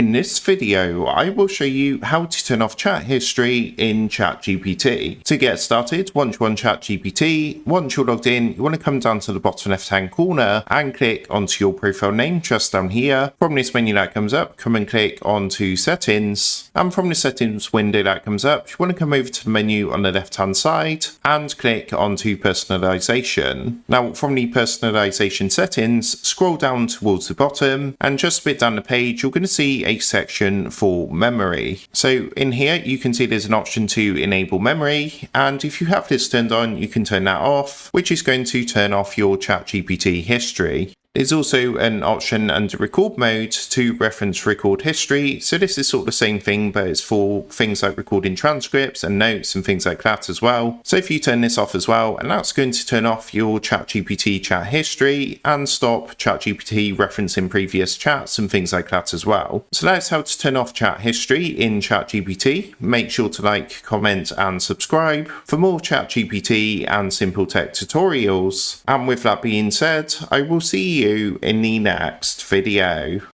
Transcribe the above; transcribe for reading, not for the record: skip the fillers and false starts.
In this video, I will show you how to turn off chat history in ChatGPT. To get started, once you're on ChatGPT, once you're logged in, you want to come down to the bottom left-hand corner and click onto your profile name just down here. From this menu that comes up, come and click onto settings. And from the settings window that comes up, you want to come over to the menu on the left-hand side and click onto personalization. Now, from the personalization settings, scroll down towards the bottom and just a bit down the page, you're going to see a section for memory. So in here you can see there's an option to enable memory, and if you have this turned on you can turn that off, which is going to turn off your ChatGPT history. There's also an option under record mode to reference record history. So this is sort of the same thing, but it's for things like recording transcripts and notes and things like that as well. So if you turn this off as well, and that's going to turn off your ChatGPT chat history and stop ChatGPT referencing previous chats and things like that as well. So that's how to turn off chat history in ChatGPT. Make sure to like, comment and subscribe for more ChatGPT and simple tech tutorials. And with that being said, I will see you in the next video.